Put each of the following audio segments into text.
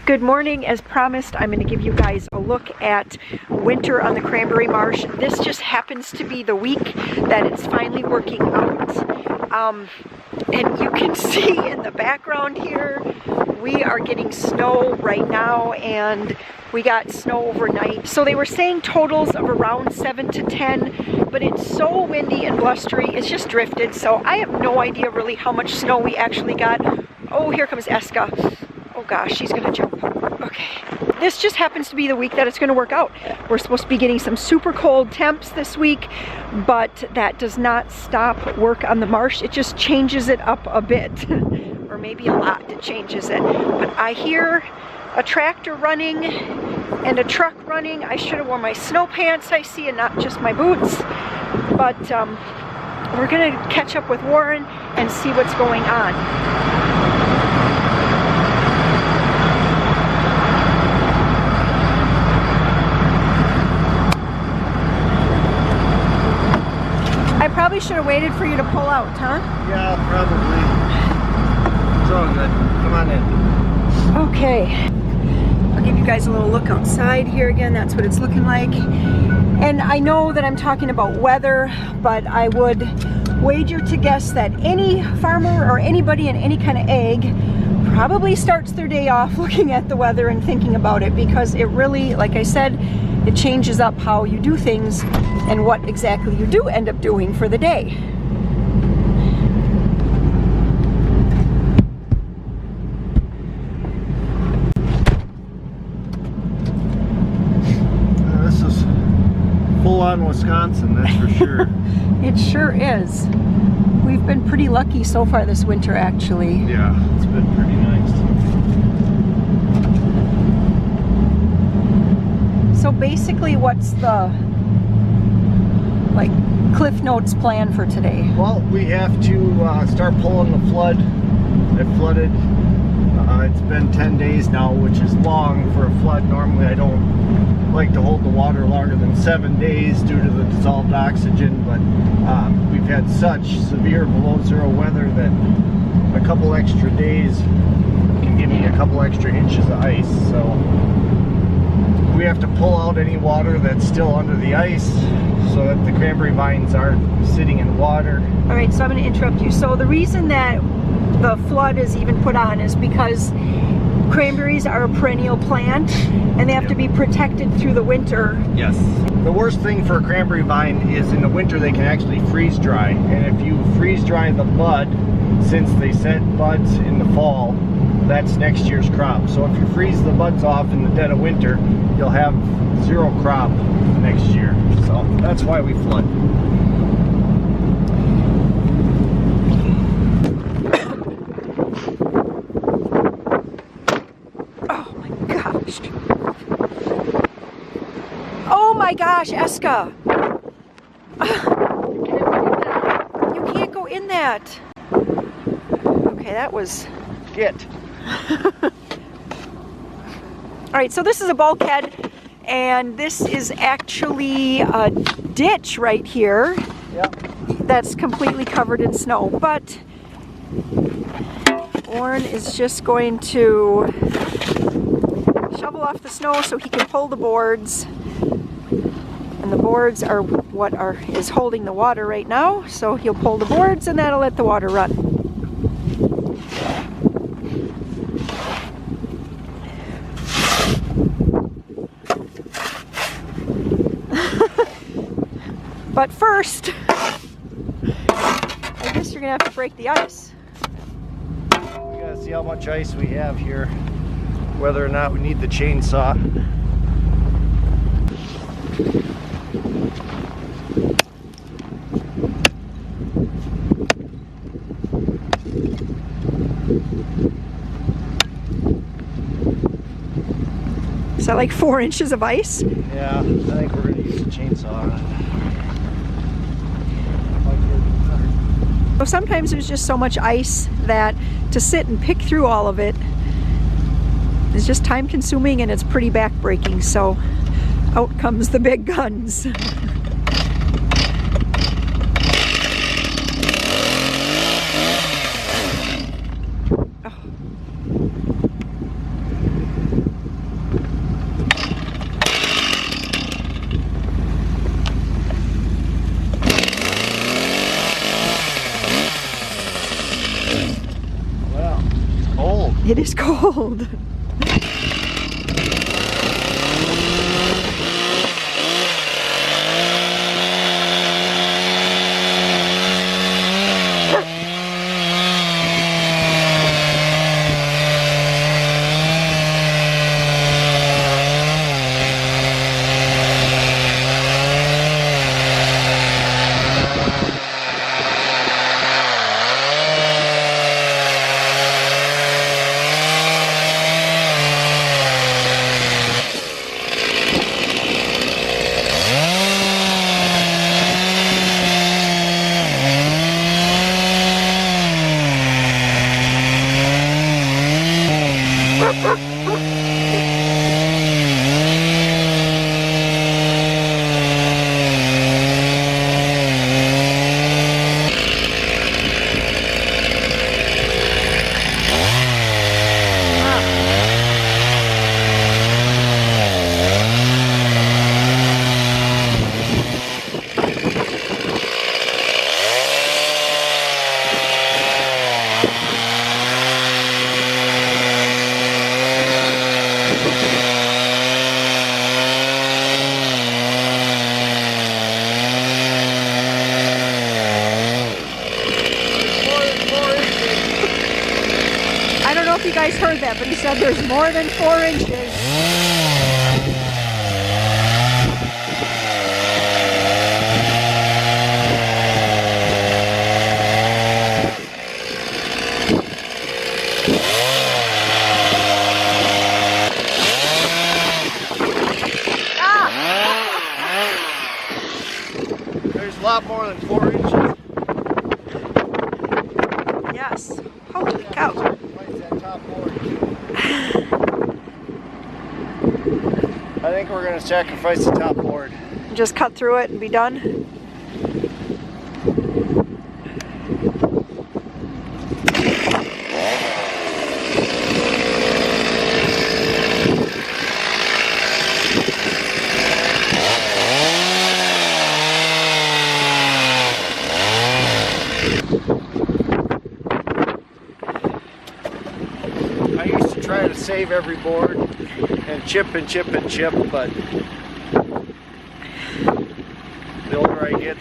Good morning. As promised, I'm going to give you guys a look at winter on the Cranberry Marsh. This just happens to be the week that it's finally working out. And you can see in the background here, we are getting snow right now, and we got snow overnight. So they were saying totals of around 7 to 10, but it's so windy and blustery, it's just drifted. So I have no idea really how much snow we actually got. Oh, here comes Eska. Oh gosh, she's gonna jump. Okay. This just happens to be the week that it's gonna work out. We're supposed to be getting some super cold temps this week, but that does not stop work on the marsh. It just changes it up a bit, or maybe a lot, it changes it. But I hear a tractor running and a truck running. I should have worn my snow pants, I see, and not just my boots. But we're gonna catch up with Warren and see what's going on. I probably should have waited for you to pull out, huh? Yeah, probably. It's all good. Come on in. Okay. I'll give you guys a little look outside here again. That's what it's looking like. And I know that I'm talking about weather, but I would wager to guess that any farmer or anybody in any kind of ag probably starts their day off looking at the weather and thinking about it, because it really, like I said, it changes up how you do things and what exactly you do end up doing for the day. This is full-on Wisconsin, that's for sure. It sure is. We've been pretty lucky so far this winter, actually. Yeah, it's been pretty nice. So basically, what's the Cliff Notes plan for today? Well, we have to start pulling the flood. It flooded. It's been 10 days now, which is long for a flood. Normally I don't like to hold the water longer than 7 days due to the dissolved oxygen, but we've had such severe below zero weather that a couple extra days can give me a couple extra inches of ice. So we have to pull out any water that's still under the ice so that the cranberry vines aren't sitting in water. All right, so I'm going to interrupt you. So the reason that the flood is even put on is because cranberries are a perennial plant and they have to be protected through the winter. Yes. The worst thing for a cranberry vine is in the winter they can actually freeze dry. And if you freeze dry the bud, since they set buds in the fall, that's next year's crop. So if you freeze the buds off in the dead of winter, you'll have zero crop next year. So that's why we flood. Oh my gosh. Oh my gosh, Eska. You can't go in that. Okay, that was It. All right, so this is a bulkhead, and this is actually a ditch right here. Yep. That's completely covered in snow, but Warren is just going to shovel off the snow so he can pull the boards, and the boards are what is holding the water right now, so he'll pull the boards and that'll let the water run. But first, I guess you're gonna have to break the ice. We gotta see how much ice we have here, whether or not we need the chainsaw. Is that like 4 inches of ice? Yeah, I think we're gonna use the chainsaw on it. So sometimes there's just so much ice that to sit and pick through all of it is just time consuming, and it's pretty back-breaking, so out comes the big guns. cold. I don't know if you guys heard that, but he said there's more than 4 inches. There's a lot more than 4 inches. Yes. Holy cow. That top board. I think we're going to sacrifice the top board. Just cut through it and be done. I used to try to save every board and chip and chip and chip, but the older I get.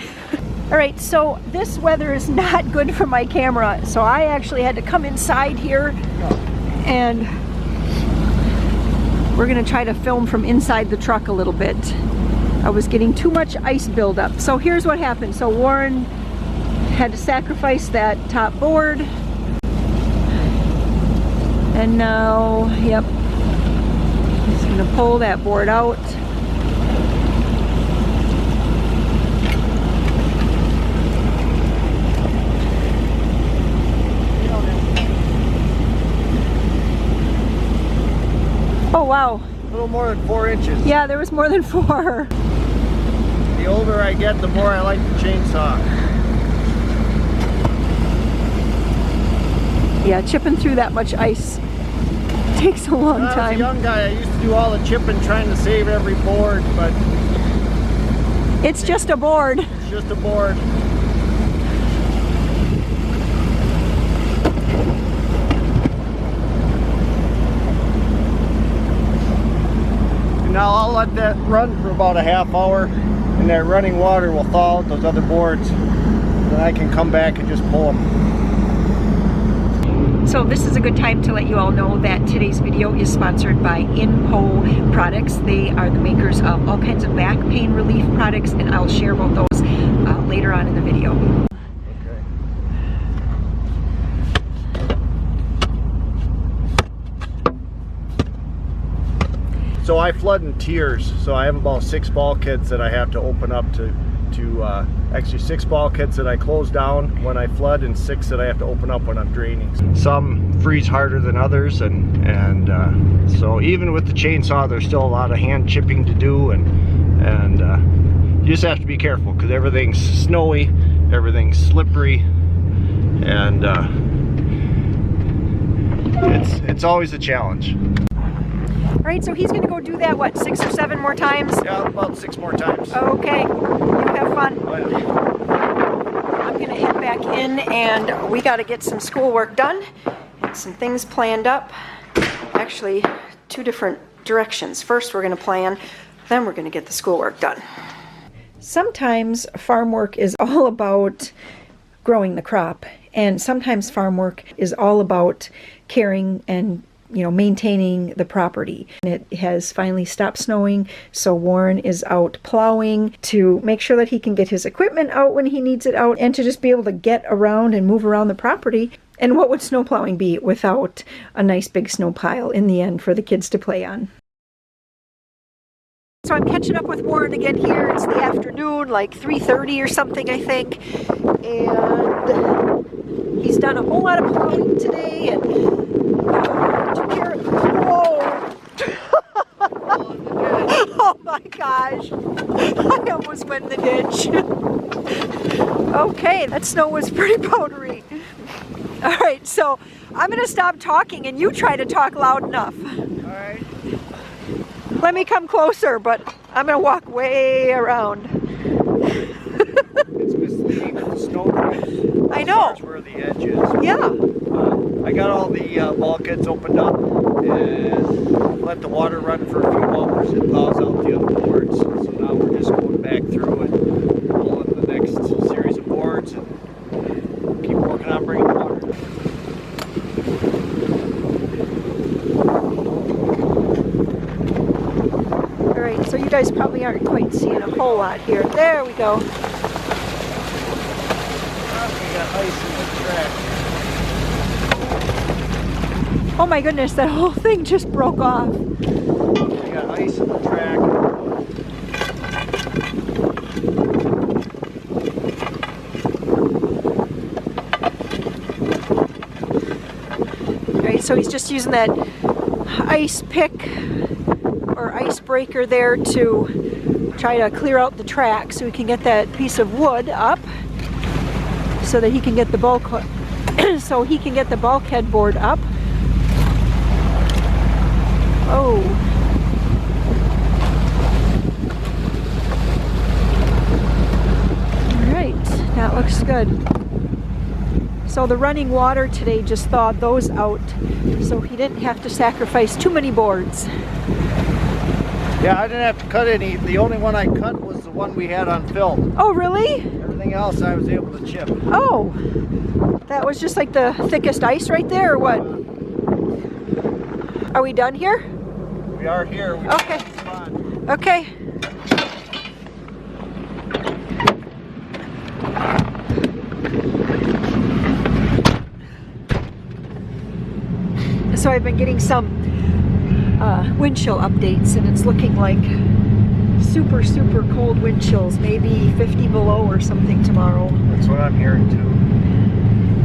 All right, so this weather is not good for my camera, so I actually had to come inside here and we're gonna try to film from inside the truck a little bit. I was getting too much ice buildup. So here's what happened. So Warren had to sacrifice that top board. And now, yep, he's gonna pull that board out. Oh wow. A little more than 4 inches. Yeah, there was more than 4. The older I get, the more I like the chainsaw. Yeah, chipping through that much ice takes a long When I was time. a young guy, I used to do all the chipping trying to save every board, but It's just a board. it's just a board. And now I'll let that run for about a half hour, and that running water will thaw out those other boards. Then I can come back and just pull them. So this is a good time to let you all know that today's video is sponsored by InPo products. They are the makers of all kinds of back pain relief products, and I'll share about those later on in the video. So I flood in tiers, so I have about 6 bulkheads that I have to open up to actually 6 bulkheads that I close down when I flood, and 6 that I have to open up when I'm draining. Some freeze harder than others, and so even with the chainsaw, there's still a lot of hand chipping to do, and you just have to be careful because everything's snowy, everything's slippery, and it's always a challenge. All right, so he's gonna go do that, what, 6 or 7 more times? Yeah, about 6 more times. Okay, you have fun. Oh, yeah. I'm gonna head back in, and we gotta get some schoolwork done and some things planned up. actually two different directions. First we're going to plan, then we're going to get the schoolwork done. Sometimes farm work is all about growing the crop, and sometimes farm work is all about caring and maintaining the property. It has finally stopped snowing, so Warren is out plowing to make sure that he can get his equipment out when he needs it out and to just be able to get around and move around the property. And what would snow plowing be without a nice big snow pile in the end for the kids to play on? So I'm catching up with Warren again here. It's the afternoon, like 3:30 or something, I think. And he's done a whole lot of plowing today and took care of... Whoa! Oh my gosh! I almost went in the ditch. Okay, that snow was pretty powdery. All right, so I'm going to stop talking and you try to talk loud enough. All right. Let me come closer, but I'm going to walk way around. It's misleading with the snow drifts. I know. That's where the edge is. Yeah. I got all the bulkheads opened up and let the water run for a few hours. It thaws out the other boards. So now we're just going back through and pulling the next series of boards and keep working on bringing water. Alright, so you guys probably aren't quite seeing a whole lot here. There we go. We got ice in the track. Oh my goodness, that whole thing just broke off. We got ice in the track. Alright, so he's just using that ice pick or icebreaker there to try to clear out the track so he can get that piece of wood up so that he can get the bulkhead board up. Oh. All right, that looks good. So the running water today just thawed those out, so he didn't have to sacrifice too many boards. Yeah, I didn't have to cut any. The only one I cut was the one we had on film. Oh, really? Everything else I was able to chip. Oh, that was just like the thickest ice right there, or what? Are we done here? We are here. We Okay. Okay. So I've been getting some wind chill updates, and it's looking like super cold wind chills, maybe 50 below or something tomorrow. That's what I'm hearing too.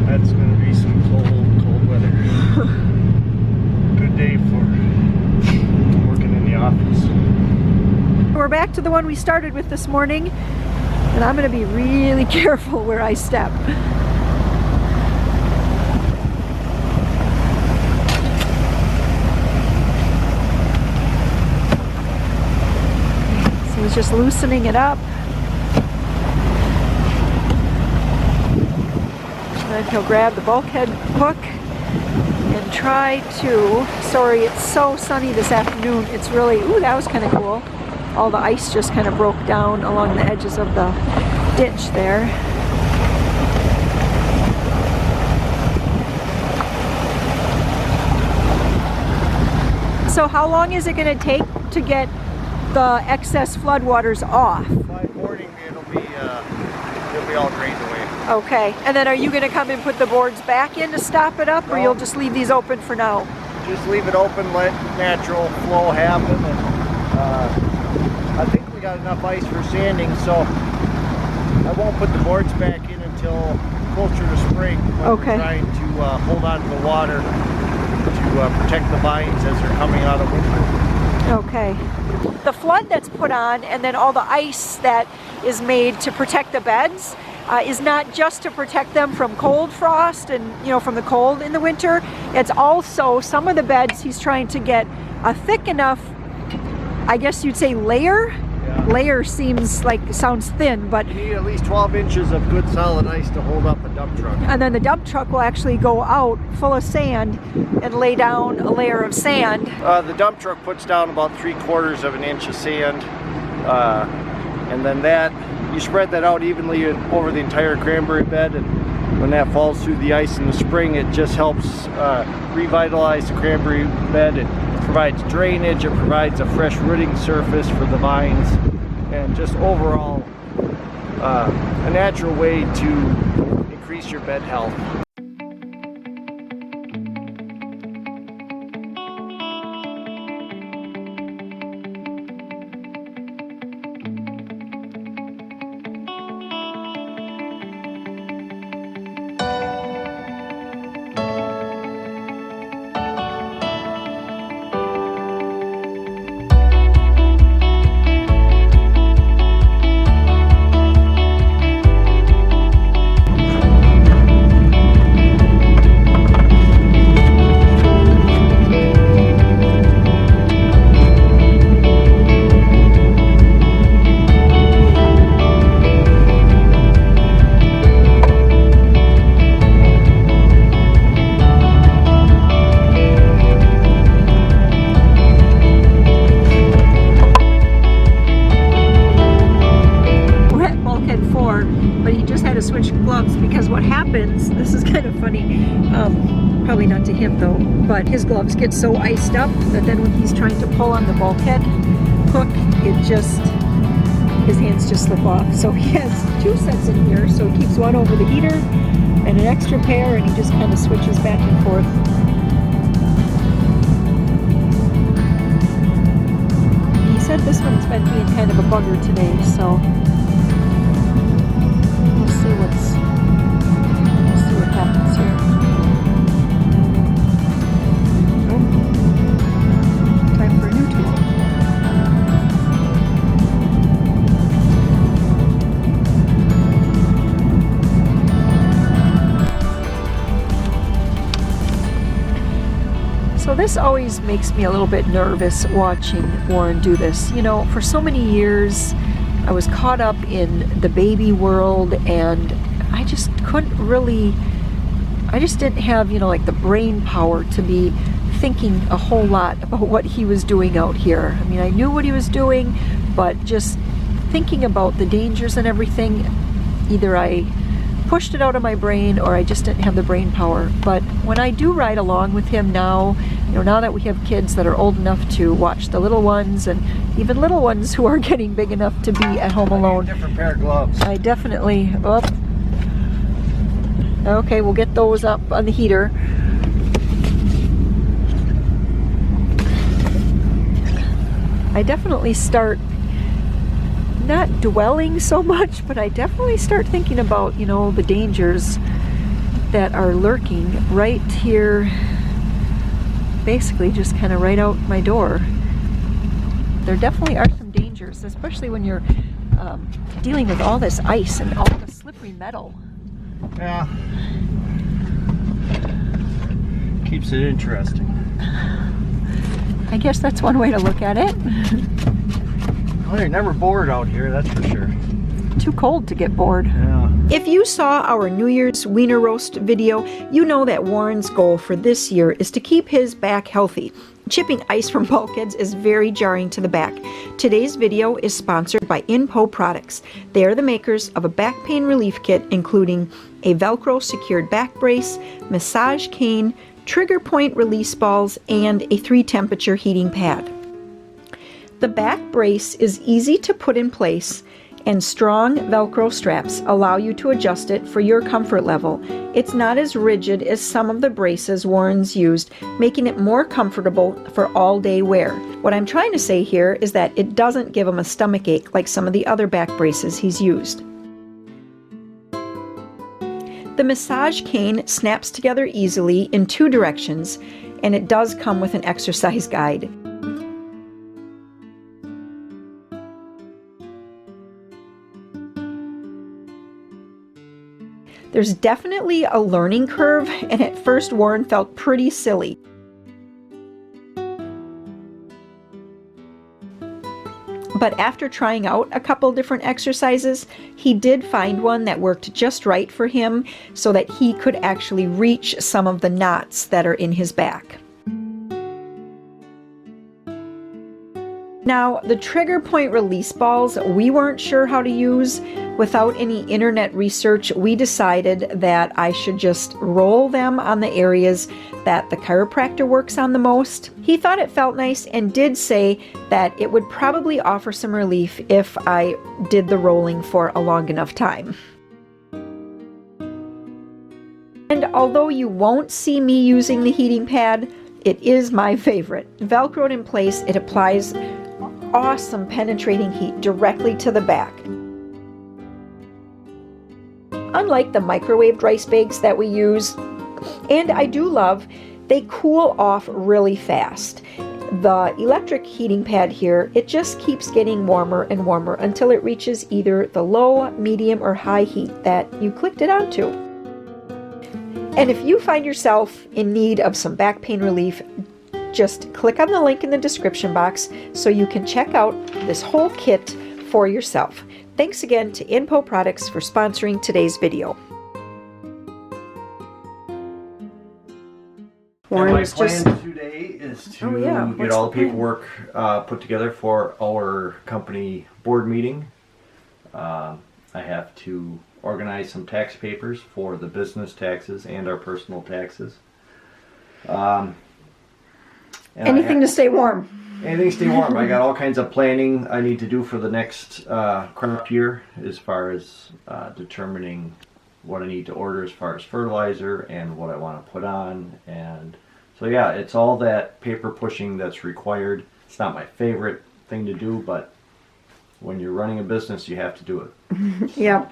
That's going to be some cold weather. Good day for working in the office. We're back to the one we started with this morning, and I'm going to be really careful where I step. So he's just loosening it up. Then he'll grab the bulkhead hook and try to, sorry, it's so sunny this afternoon. It's really, ooh, that was kind of cool. All the ice just kind of broke down along the edges of the ditch there. So how long is it going to take to get the excess floodwaters off? By morning it'll be all drained away. Okay, and then are you going to come and put the boards back in to stop it up, or you'll just leave these open for now? Just leave it open, let natural flow happen, and I think we got enough ice for sanding, so I won't put the boards back in until closer to spring. Okay. We're trying to hold on to the water to protect the vines as they're coming out of winter. Okay. The flood that's put on, and then all the ice that is made to protect the beds, is not just to protect them from cold frost and from the cold in the winter. It's also some of the beds he's trying to get a thick enough, I guess you'd say, layer layer sounds thin, but You need at least 12 inches of good solid ice to hold up a dump truck. and then the dump truck will actually go out full of sand and lay down a layer of sand. The dump truck puts down about 3/4 of an inch of sand, and then you spread that out evenly over the entire cranberry bed, and when that falls through the ice in the spring, it just helps revitalize the cranberry bed. It provides drainage, it provides a fresh rooting surface for the vines, and just overall a natural way to increase your bed health. Switch gloves, because what happens, this is kind of funny, probably not to him though, but his gloves get so iced up that then when he's trying to pull on the bulkhead hook, his hands just slip off. So he has 2 sets in here, so he keeps one over the heater and an extra pair, and he just kind of switches back and forth. He said this one's been being kind of a bugger today, so we'll see what happens here. Oh, time for a new tool. So this always makes me a little bit nervous watching Warren do this. You know, for so many years I was caught up in the baby world, and I just didn't have, like the brain power to be thinking a whole lot about what he was doing out here. I mean, I knew what he was doing, but just thinking about the dangers and everything, either I pushed it out of my brain or I just didn't have the brain power. But when I do ride along with him now, now that we have kids that are old enough to watch the little ones, and even little ones who are getting big enough to be at home alone. Different pair of gloves. I definitely, okay, we'll get those up on the heater. I definitely start not dwelling so much, but I definitely start thinking about, the dangers that are lurking right here, basically just kind of right out my door. There definitely are some dangers, especially when you're dealing with all this ice and all the slippery metal. Yeah. Keeps it interesting. I guess that's one way to look at it. Well, you're never bored out here, that's for sure. Too cold to get bored. Yeah. If you saw our New Year's wiener roast video, you know that Warren's goal for this year is to keep his back healthy. Chipping ice from bulkheads is very jarring to the back. Today's video is sponsored by Inpo Products. They are the makers of a back pain relief kit, including a Velcro secured back brace, massage cane, trigger point release balls, and a 3-temperature heating pad. The back brace is easy to put in place, and strong Velcro straps allow you to adjust it for your comfort level. It's not as rigid as some of the braces Warren's used, making it more comfortable for all-day wear. What I'm trying to say here is that it doesn't give him a stomach ache like some of the other back braces he's used. The massage cane snaps together easily in 2 directions, and it does come with an exercise guide. There's definitely a learning curve, and at first Warren felt pretty silly. But after trying out a couple different exercises, he did find one that worked just right for him so that he could actually reach some of the knots that are in his back. Now, the trigger point release balls, we weren't sure how to use. Without any internet research, we decided that I should just roll them on the areas that the chiropractor works on the most. He thought it felt nice and did say that it would probably offer some relief if I did the rolling for a long enough time. And although you won't see me using the heating pad, it is my favorite. Velcroed in place, it applies awesome penetrating heat directly to the back. Unlike the microwaved rice bags that we use, and I do love, they cool off really fast. The electric heating pad here, it just keeps getting warmer and warmer until it reaches either the low, medium, or high heat that you clicked it onto. And if you find yourself in need of some back pain relief, just click on the link in the description box so you can check out this whole kit for yourself. Thanks again to Inpo Products for sponsoring today's video. My plan today is to get all the paperwork put together for our company board meeting. I have to organize some tax papers for the business taxes and our personal taxes. Anything to stay warm. Anything to stay warm. I got all kinds of planning I need to do for the next crop year as far as determining what I need to order as far as fertilizer and what I want to put on. And so yeah, it's all that paper pushing that's required. It's not my favorite thing to do, but when you're running a business, you have to do it. Yeah.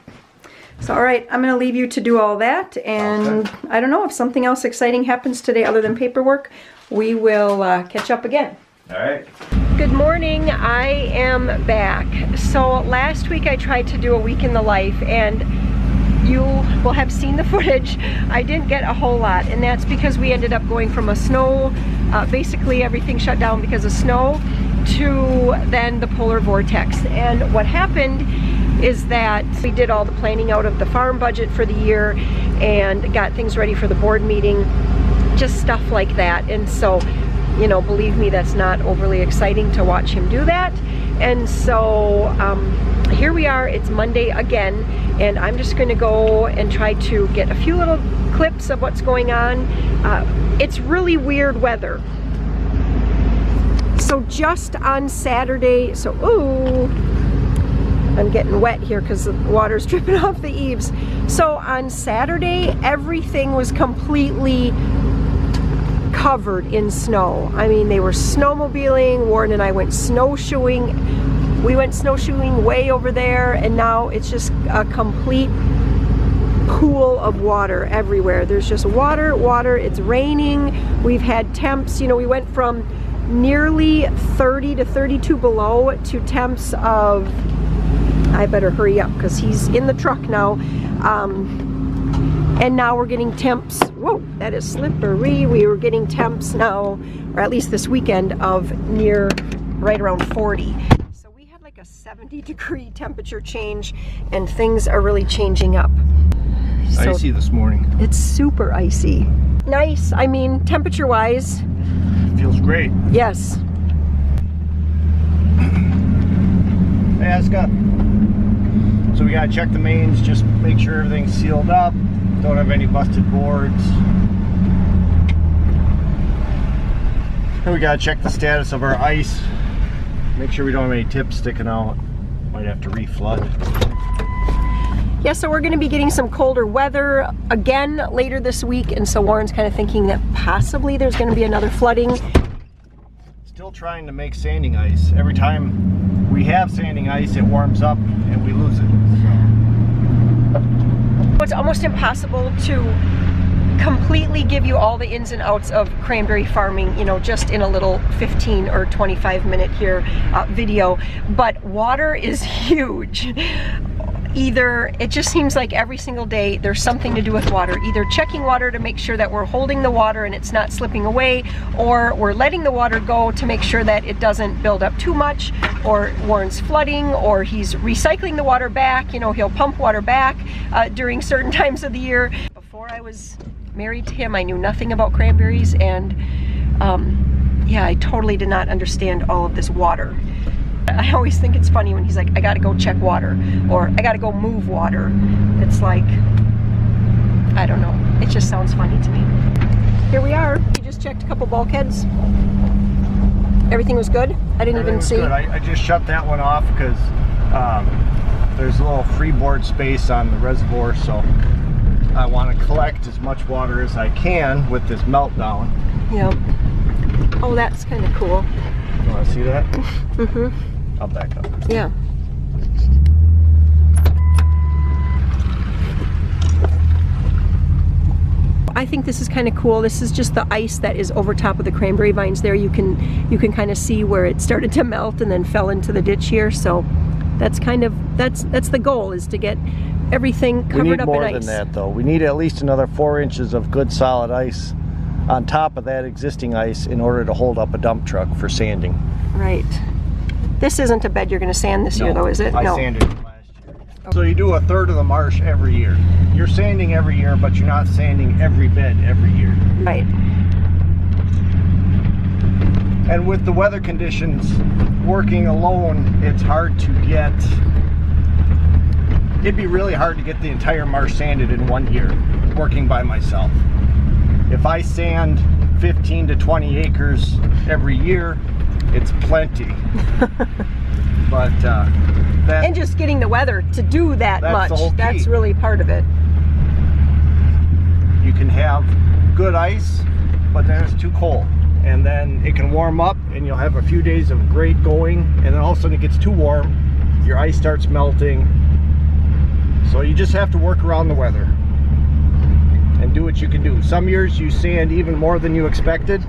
So all right, I'm going to leave you to do all that, and okay. I don't know if something else exciting happens today other than paperwork. We will catch up again. All right. Good morning. I am back. So last week I tried to do a week in the life, and you will have seen the footage. I didn't get a whole lot, and that's because we ended up going from a snow, basically everything shut down because of snow, to then the polar vortex. And what happened is that we did all the planning out of the farm budget for the year and got things ready for the board meeting, just stuff like that. And so, you know, believe me, that's not overly exciting to watch him do that. And so here we are, it's Monday again, and I'm just going to go and try to get a few little clips of what's going on. It's really weird weather. So just on Saturday, I'm getting wet here because the water's dripping off the eaves. So on Saturday, everything was completely covered in snow. I mean, they were snowmobiling. Warren and I went snowshoeing. We went snowshoeing way over there, and now it's just a complete pool of water everywhere. There's just water, water. It's raining. We've had temps, you know, we went from nearly 30 to 32 below to temps of, I better hurry up because he's in the truck now. And now we're getting temps, whoa, that is slippery. We were getting temps now, or at least this weekend, of near right around 40. So we had like a 70-degree temperature change, and things are really changing up. So icy this morning. It's super icy. Nice, I mean, temperature-wise. Feels great. Yes. Hey, Aska. So we gotta check the mains, just make sure everything's sealed up, don't have any busted boards. And we gotta check the status of our ice, make sure we don't have any tips sticking out. Might have to reflood. Yeah, so we're gonna be getting some colder weather again later this week, and so Warren's kind of thinking that possibly there's gonna be another flooding. Still trying to make sanding ice. Every time we have sanding ice, it warms up and we lose it. So It's almost impossible to completely give you all the ins and outs of cranberry farming, you know, just in a little 15 or 25 minute here video, but water is huge. either, it just seems like every single day there's something to do with water. Either checking water to make sure that we're holding the water and it's not slipping away, or we're letting the water go to make sure that it doesn't build up too much, or Warren's flooding, or he's recycling the water back. You know, he'll pump water back during certain times of the year. Before I was married to him, I knew nothing about cranberries, and yeah, I totally did not understand all of this water. I always think it's funny when he's like, I gotta go check water, or I gotta go move water. It's like, I don't know, it just sounds funny to me. Here we are. We just checked a couple bulkheads. Everything was good? I didn't even see. Good. I just shut that one off because there's a little freeboard space on the reservoir, so I want to collect as much water as I can with this meltdown. Yep. Oh, that's kind of cool. You want to see that? Mm-hmm. I'll back up. Yeah. I think this is kind of cool. This is just the ice that is over top of the cranberry vines there. You can kind of see where it started to melt and then fell into the ditch here. So that's kind of, that's the goal, is to get everything covered up in ice. We need more than that though. We need at least another 4 inches of good solid ice on top of that existing ice in order to hold up a dump truck for sanding. Right. This isn't a bed you're going to sand this year though, is it? I sanded it last year. So you do a third of the marsh every year. You're sanding every year, but you're not sanding every bed every year. Right. And with the weather conditions, working alone, it's hard to get, it'd be really hard to get the entire marsh sanded in 1 year, working by myself. If I sand 15 to 20 acres every year, it's plenty. But and just getting the weather to do that much, that's really part of it. You can have good ice, but then it's too cold. And then it can warm up and you'll have a few days of great going, and then all of a sudden it gets too warm, your ice starts melting. So you just have to work around the weather and do what you can do. Some years you sand even more than you expected.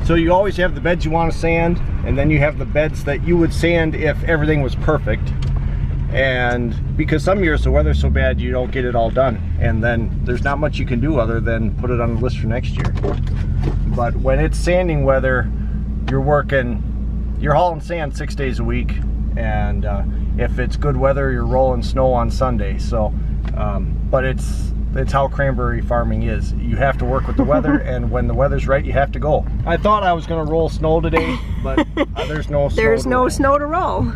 So you always have the beds you want to sand, and then you have the beds that you would sand if everything was perfect. And because some years the weather's so bad you don't get it all done, and then there's not much you can do other than put it on the list for next year. But when it's sanding weather, you're hauling sand 6 days a week, and if it's good weather, you're rolling snow on Sunday. So but it's how cranberry farming is. You have to work with the weather, and when the weather's right, you have to go. I thought I was going to roll snow today, but there's no snow. There's no snow to roll.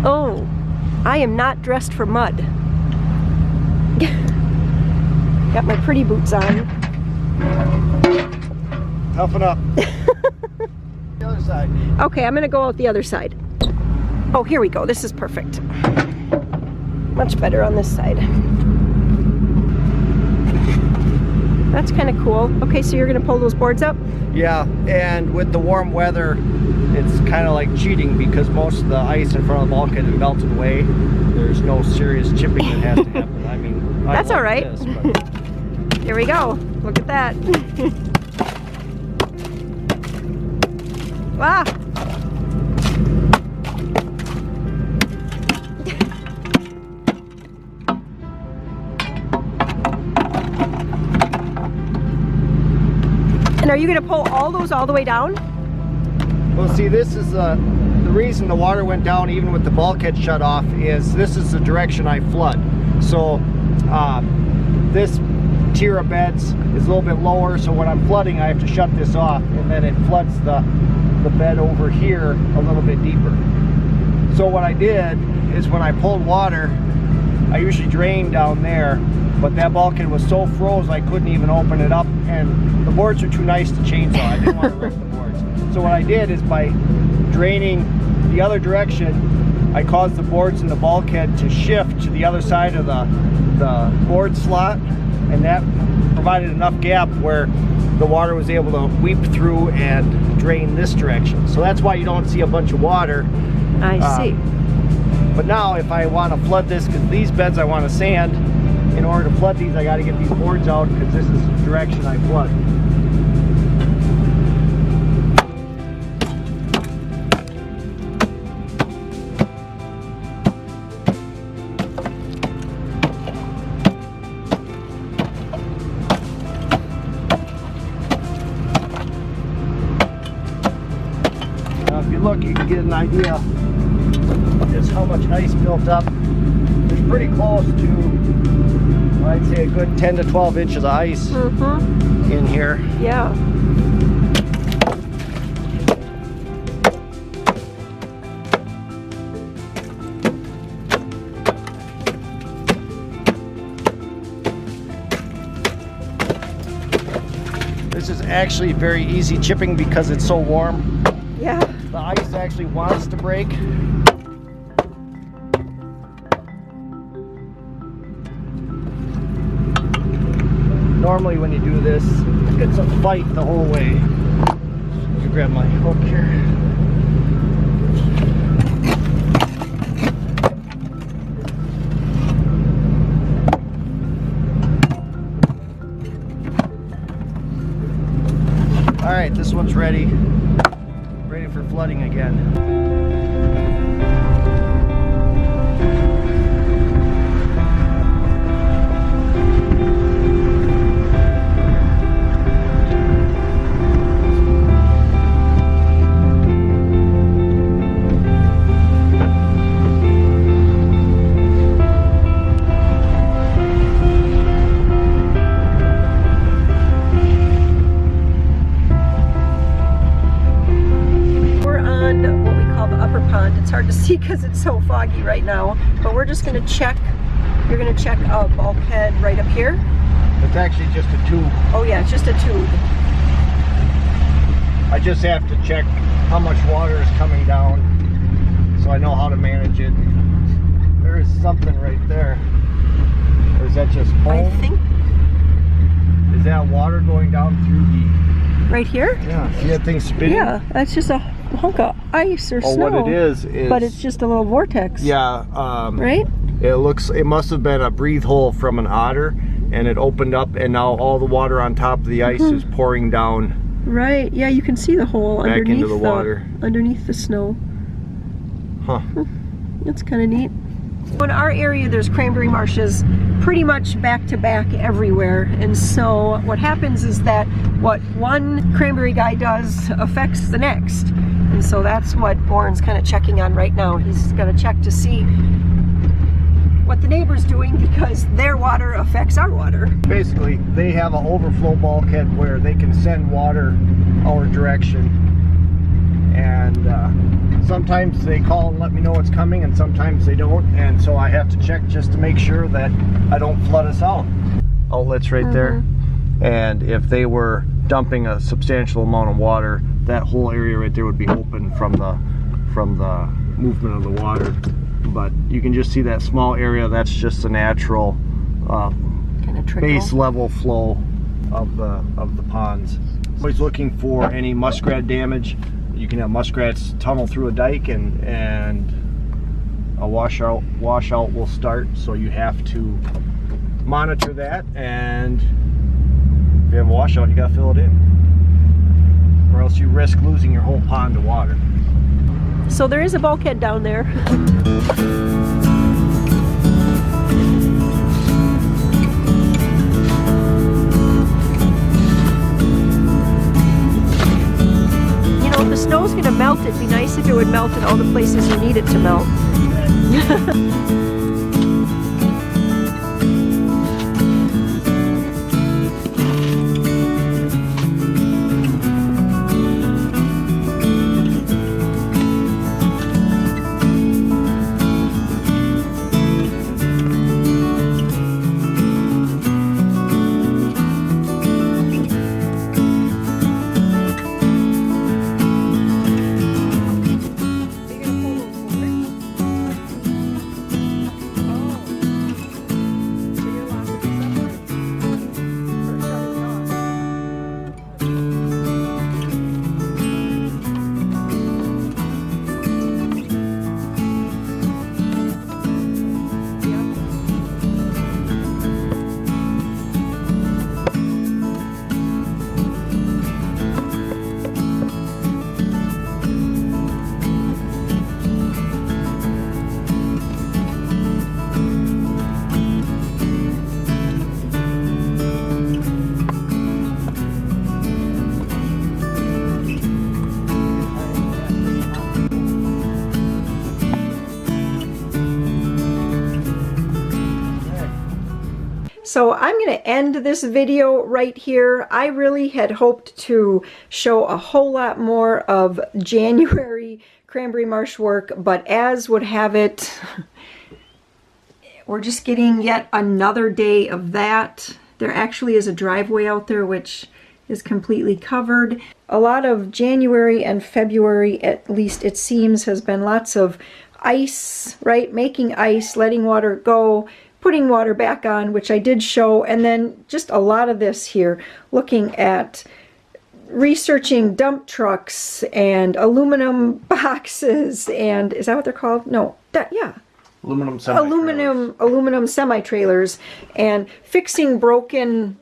Oh, I am not dressed for mud. Got my pretty boots on. Toughen up. The other side. Okay, I'm gonna go out the other side. Oh, here we go. This is perfect. Much better on this side. That's kind of cool. Okay, so you're gonna pull those boards up? Yeah, and with the warm weather, it's kind of like cheating because most of the ice in front of the bulkhead is melted away. There's no serious chipping that has to happen. I mean, that's all right. This, but... Here we go. Look at that. Wow. And are you going to pull all those all the way down? Well, see, this is the reason the water went down even with the bulkhead shut off, is this is the direction I flood. So this tier of beds is a little bit lower, so when I'm flooding I have to shut this off, and then it floods the bed over here a little bit deeper. So what I did is when I pulled water, I usually drained down there, but that bulkhead was so froze I couldn't even open it up, and the boards are too nice to chainsaw. I didn't want to wreck the boards. So what I did is by draining the other direction, I caused the boards in the bulkhead to shift to the other side of the board slot, and that provided enough gap where the water was able to weep through and drain this direction. So that's why you don't see a bunch of water. I see. But now if I want to flood this, because these beds I want to sand, in order to flood these I got to get these boards out, because this is the direction I flood. look, you can get an idea of just how much ice built up. There's pretty close to, I'd say, a good 10 to 12 inches of ice in here. Yeah. This is actually very easy chipping because it's so warm. Yeah. The ice actually wants to break. Normally when you do this, it's a fight the whole way. Let me grab my hook here. All right, this one's ready for flooding again. Hard to see because it's so foggy right now, but we're just going to check. You're going to check a bulkhead right up here. It's actually just a tube. Oh yeah, it's just a tube. I just have to check how much water is coming down so I know how to manage it. There is something right there. Or is that just foam? I think. Is that water going down through the... Right here? Yeah, see that thing spinning? Yeah, that's just a hunk of ice or snow. What it is... But it's just a little vortex. Yeah. Right? It must have been a breathe hole from an otter, and it opened up, and now all the water on top of the ice is pouring down. Right, yeah, you can see the hole back underneath into the water. Underneath the snow. Huh. That's kind of neat. In our area, there's cranberry marshes pretty much back to back everywhere, and so what happens is that what one cranberry guy does affects the next, and so that's what Warren's kind of checking on right now. He's going to check to see what the neighbor's doing because their water affects our water. Basically, they have an overflow bulkhead where they can send water our direction, and sometimes they call and let me know what's coming, and sometimes they don't, and so I have to check just to make sure that I don't flood us out. Outlets right there, and if they were dumping a substantial amount of water, that whole area right there would be open from the movement of the water. But you can just see that small area. That's just a natural kind of base level flow of the ponds. Always looking for any muskrat damage. You can have muskrats tunnel through a dike, and a washout will start. So you have to monitor that, and if you have a washout, you gotta fill it in, or else you risk losing your whole pond to water. So there is a bulkhead down there. You know, if the snow's going to melt, it'd be nice if it would melt in all the places you need it to melt. So I'm going to end this video right here. I really had hoped to show a whole lot more of January cranberry marsh work, but as would have it, we're just getting yet another day of that. There actually is a driveway out there which is completely covered. A lot of January and February, at least it seems, has been lots of ice, right? Making ice, letting water go, putting water back on, which I did show, and then just a lot of this here, looking at researching dump trucks and aluminum boxes, and is that what they're called? No, yeah. Aluminum semi-trailers, and fixing broken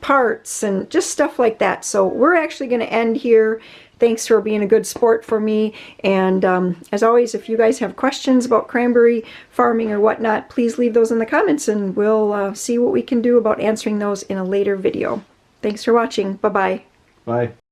parts and just stuff like that. So we're actually going to end here. Thanks for being a good sport for me, and as always, if you guys have questions about cranberry farming or whatnot, please leave those in the comments and we'll see what we can do about answering those in a later video. Thanks for watching. Bye-bye. Bye.